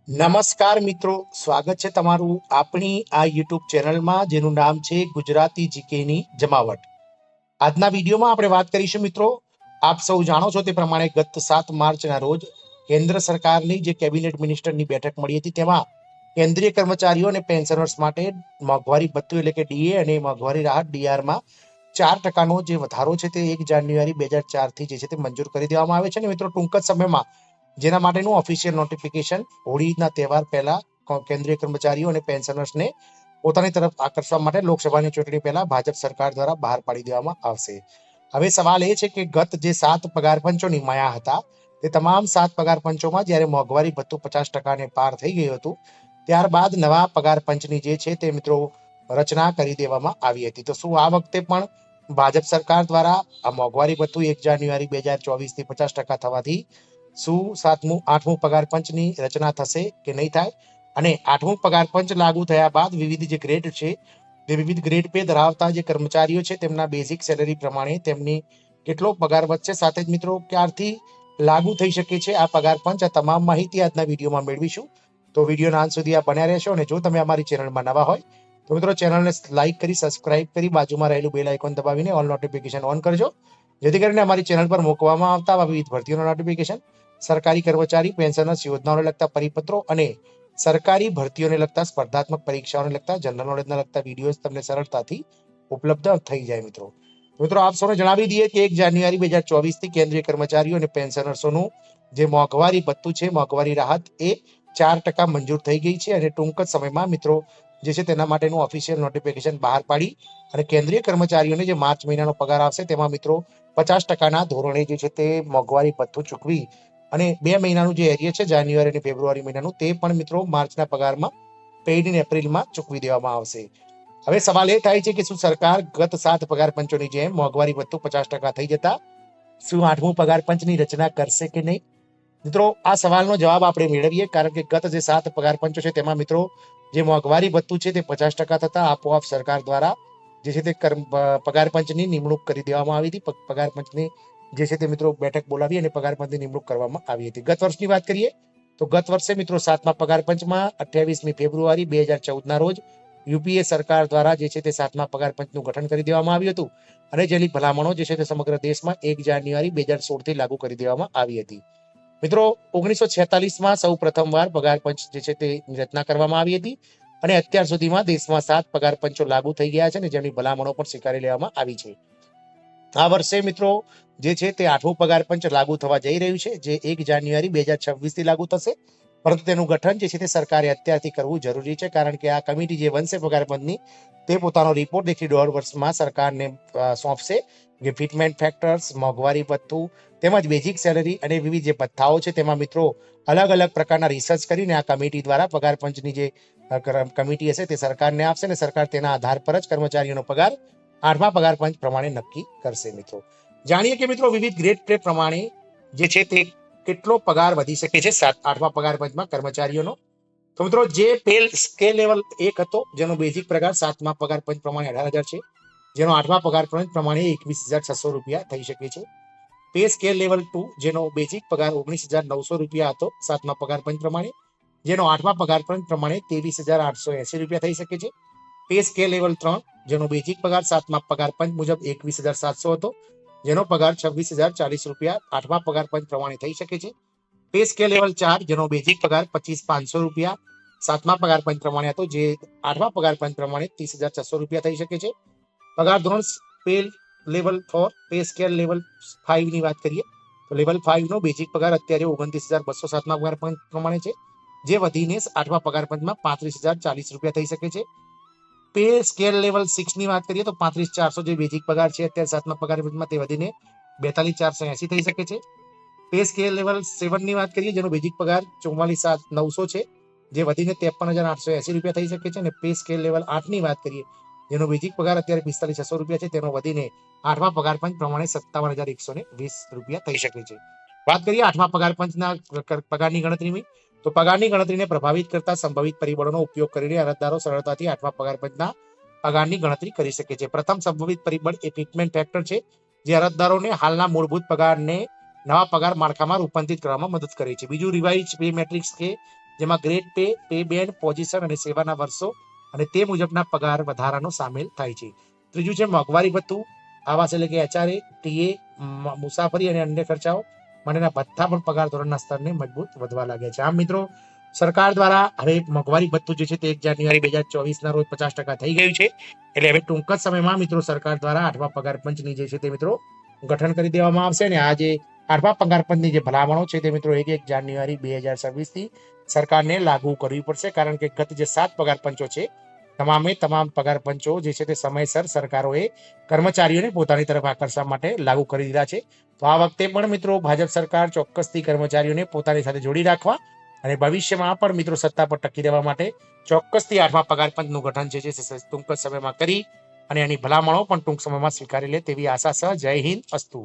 નમસ્કાર મિત્રો, સ્વાગત છે તમારું આપણી આ યુટ્યુબ ચેનલમાં જેનું નામ છે ગુજરાતી જીકેની જમાવટ. આજના વિડીયોમાં આપણે વાત કરીશું મિત્રો, આપ સૌ જાણો છો તે પ્રમાણે ગત 7 માર્ચના રોજ કેન્દ્ર સરકારની જે કેબિનેટ મિનિસ્ટરની બેઠક મળી હતી તેમાં કેન્દ્રીય કર્મચારીઓ અને પેન્શનર્સ માટે મોંઘવારી ભથ્થું એટલે કે ડીએ અને મોંઘવારી રાહત ડીઆરમાં 4% જે વધારો છે તે 1 જાન્યુઆરી 2004 થી જે છે તે મંજૂર કરી દેવામાં આવે છે અને મિત્રો ટૂંક જ સમયમાં જેના માટેનું ઓફિશિયલ નોટિફિકેશન હોળીના તહેવાર પહેલા કેન્દ્રીય કર્મચારીઓ અને પેન્શનર્સને પોતાની તરફ આકર્ષવા માટે લોકસભાની ચૂંટણી પહેલા ભાજપ સરકાર દ્વારા બહાર પાડી દેવામાં આવશે. હવે સવાલ એ છે કે ગત જે 7 પગાર પંચો નિમાયા હતા તે તમામ 7 પગાર પંચોમાં જ્યારે મોંઘવારી ભથ્થું 50%ને પાર થઈ ગયું હતું ત્યારબાદ નવા પગાર પંચની જે છે તે મિત્રો રચના કરી દેવામાં આવી હતી. તો શું આ વખતે પણ ભાજપ સરકાર દ્વારા આ મોંઘવારી ભથ્થું 1 જાન્યુઆરી 2024 થી 50% થવાથી શું 7મું 8મું પગાર પંચની રચના થશે કે નહીં થાય? અને 8મું પગાર પંચ લાગુ થયા બાદ વિવિધ જે ગ્રેડ છે તે વિવિધ ગ્રેડ પે ધરાવતા જે કર્મચારીઓ છે તેમના બેઝિક સેલેરી પ્રમાણે તેમની કેટલો પગાર વધશે, સાથે જ મિત્રો ક્યારથી લાગુ થઈ શકે છે આ પગાર પંચ, આ તમામ માહિતી આજના વિડીયોમાં મેળવીશું. તો વિડીયોના અંત સુધી આ બન્યા રહેશો અને જો તમે અમારી ચેનલમાં નવા હોય તો મિત્રો ચેનલને લાઈક કરી, સબસ્ક્રાઇબ કરી, બાજુમાં રહેલું બેલ આઇકોન દબાવીને ઓલ નોટિફિકેશન ઓન કરજો, જેથી કરીને અમારી ચેનલ પર મૂકવામાં આવતા વિવિધ ભરતીઓના નોટિફિકેશન, સરકારી કર્મચારી પેન્શનર્સ યોજનાઓને લગતા પરિપત્રો અને સરકારી ભરતીઓને લગતા સ્પર્ધાત્મક પરીક્ષાઓને લગતા જનરલ નોલેજના લગતા વિડીયોઝ તમને સરળતાથી ઉપલબ્ધ થઈ જાય. મિત્રો આપ સૌને જણાવી દઈએ કે 1 જાન્યુઆરી 2024 થી કેન્દ્રીય કર્મચારીઓ અને પેન્શનર્સોનું જે મોંઘવારી ભથ્થું છે, મોંઘવારી રાહત એ 4% મંજૂર થઈ ગઈ છે અને ટૂંક જ સમયમાં મિત્રો જે છે તેના માટેનું ઓફિશિયલ નોટિફિકેશન બહાર પાડી અને કેન્દ્રીય કર્મચારીઓને જે માર્ચ મહિનાનો પગાર આવશે તેમાં મિત્રો 50%ના ધોરણે જે છે તે મોંઘવારી ભથ્થું ચૂકવી અને 2 મહિનાનું જે એરિયર છે જાન્યુઆરી અને ફેબ્રુઆરી મહિનાનું તે પણ મિત્રો માર્ચના પગારમાં પેઇડ ઇન એપ્રિલમાં ચૂકવી દેવામાં આવશે. હવે સવાલ એ થાય છે કે શું સરકાર ગત 7 પગાર પંચોની જેમ મોંઘવારી ભથ્થું 50% થઈ જતા શું 8મું પગાર પંચની રચના કરશે કે નહીં? મિત્રો આ સવાલનો જવાબ આપણે મેળવીએ, કારણ કે ગત જે 7 પગાર પંચો છે તેમાં મિત્રો જે મોંઘવારી ભથ્થું છે તે 50% થતા આપોઆપ સરકાર દ્વારા જે છે તે પગાર પંચની નિમણૂક કરી દેવામાં આવી હતી. પગાર પંચની જે છે તે મિત્રો બેઠક બોલાવી અને પગાર પંચની નિમણૂક કરવામાં આવી હતી. ગત વર્ષની વાત કરીએ તો ગત વર્ષે મિત્રો 7મા પગાર પંચમાં 28મી ફેબ્રુઆરી 2014ના રોજ યુપીએ સરકાર દ્વારા જે છે તે 7મા પગાર પંચનું ગઠન કરી દેવામાં આવ્યું હતું અને જેની ભલામણો જે છે તે સમગ્ર દેશમાં 1 જાન્યુઆરી 2016 થી લાગુ કરી દેવામાં આવી હતી. મિત્રો 1946માં સૌ પ્રથમવાર પગાર પંચ જે છે તેની રચના કરવામાં આવી હતી અને અત્યાર સુધીમાં દેશમાં 7 પગાર પંચો લાગુ થઈ ગયા છે અને જેમની ભલામણો પણ સ્વીકારી લેવામાં આવી છે. આ વર્ષે મિત્રો જે છે તે 8મું પગાર પંચ લાગુ થવા જઈ રહ્યું છે, જે 1 જાન્યુઆરી 2026 થી લાગુ થશે, પરંતુ તેનું ગઠન જે છે તે સરકારે અત્યારથી કરવું જરૂરી છે, કારણ કે આ કમિટી જે બનશે પગાર પંચની તે પોતાનો રિપોર્ટ 1.5 વર્ષમાં સરકારને સોંપશે. જે ફિટમેન્ટ ફેક્ટર્સ, મોંઘવારી ભથ્થું તેમજ બેઝિક સેલરી અને વિવિધ જે ભથ્થાઓ છે તેમાં મિત્રો અલગ અલગ પ્રકારના રિસર્ચ કરીને આ કમિટી દ્વારા પગાર પંચની જે કમિટી હશે તે સરકારને આપશે અને સરકાર તેના આધાર પર જ કર્મચારીઓનો પગાર 8મા પગાર પંચ પ્રમાણે નક્કી કરશે. મિત્રો જાણીએ કે મિત્રો વિવિધ ગ્રેડ પે પ્રમાણે જે છે તે કેટલો પગાર વધી શકે છે 8મા પગાર પંચમાં કર્મચારીઓનો. તો મિત્રો જે પે સ્કેલ લેવલ 1 હતો જેનો બેઝિક પગાર 7મા પગાર પંચ પ્રમાણે 18,000 છે, જેનો 8મા પગાર પંચ પ્રમાણે 21,600 રૂપિયા થઈ શકે છે. પે સ્કેલ લેવલ 2 જેનો બેઝિક પગાર 19,900 રૂપિયા હતો 7મા પગાર પંચ પ્રમાણે, જેનો 8મા પગાર પંચ પ્રમાણે 23,880 રૂપિયા થઈ શકે છે. પે સ્કેલ લેવલ 3 જેનો બેઝિક પગાર 7મા પગાર પંચ મુજબ 21,700 હતો, જેનો પગાર 26,040 રૂપિયા 8મા પગાર પંચ પ્રમાણે થઈ શકે છે. પે સ્કેલ લેવલ 4 જેનો બેઝિક પગાર 25,500 રૂપિયા 7મા પગાર પંચ પ્રમાણે હતો, જે 8મા પગાર પંચ પ્રમાણે 30,600 રૂપિયા થઈ શકે છે. પગાર ધોરણ pay level 4 pay scale level 5 ની વાત કરીએ તો લેવલ 5 નો બેઝિક પગાર અત્યારે 29,200 7મા પગાર પંચ પ્રમાણે છે, જે વધીને 8મા પગાર પંચમાં 35,040 રૂપિયા થઈ શકે છે. પે સ્કેલ લેવલ 6 ની વાત કરીએ તો 35,400 જે બેઝિક પગાર છે અત્યારે 7મા પગાર પંચમાં તે વધીને 42,480 થઈ શકે છે. પે સ્કેલ લેવલ 7 ની વાત કરીએ જેનો બેઝિક પગાર 44,900 છે, જે વધીને 53,880 રૂપિયા થઈ શકે છે. અને પે સ્કેલ લેવલ 8 ની વાત કરીએ જેનો બેઝિક પગાર અત્યારે 45,600 રૂપિયા છે, તેનો વધીને 8મા પગાર પંચ પ્રમાણે 57,120 રૂપિયા થઈ શકે છે. વાત કરીએ 8મા પગાર પંચના પગારની ગણતરીની, તો પગારની ગણતરીને પ્રભાવિત કરતા સંભવિત પરિબળોનો ઉપયોગ કરીને અરજદારો સરળતાથી 8મા પગાર પંચના પગારની ગણતરી કરી શકે છે. પ્રથમ સંભવિત પરિબળ એ ફિટમેન્ટ ફેક્ટર છે, જે અરજદારોને હાલના મૂળભૂત પગારને નવા પગાર માળખામાં રૂપાંતરિત કરવામાં મદદ કરે છે. બીજું રિવાઇઝ પે મેટ્રિક્સ છે, જેમાં grade pay, pay band, position અને સેવાના વર્ષો અને તે મુજબના પગાર વધારાનો સામેલ થાય છે. ત્રીજું છે મોંઘવારી ભથ્થું. આવાસ એટલે કે HRA, TA, મુસાફરી અને અન્ય ખર્ચાઓ માટેના ભથ્થા પણ પગાર ધોરણના સ્તરને મજબૂત વધવા લાગ્યા છે. આમ મિત્રો, સરકાર દ્વારા હવે મોંઘવારી ભથ્થું જે છે તે 1 જાન્યુઆરી 2024 ના રોજ 50% થઈ ગયું છે. એટલે હવે ટૂંક જ સમયમાં મિત્રો સરકાર દ્વારા 8મા પગાર પંચની જે છે તે મિત્રો ગઠન કરી દેવામાં આવશે અને આ જે 8મા પગાર પંચની જે ભલામણો છે તે મિત્રો 1 જાન્યુઆરી 2026 થી સરકારને લાગુ કરવી પડશે, કારણ કે ગત જે 7 પગાર પંચો છે તમામ પગાર પંચો જે છે તે સમયસર સરકારોએ કર્મચારીઓને પોતાની તરફ આકર્ષવા માટે લાગુ કરી દીધા છે. તો આ વખતે પણ મિત્રો ભાજપ સરકાર ચોક્કસથી કર્મચારીઓને પોતાની સાથે જોડી રાખવા અને ભવિષ્યમાં પણ મિત્રો સત્તા પર ટકી રહેવા માટે ચોક્કસથી 8મા પગાર પંચનું ગઠન છે ટૂંક જ સમયમાં કરી અને એની ભલામણો પણ ટૂંક સમયમાં સ્વીકારી લે તેવી આશા છે. જય હિન્દ, અસ્તુ.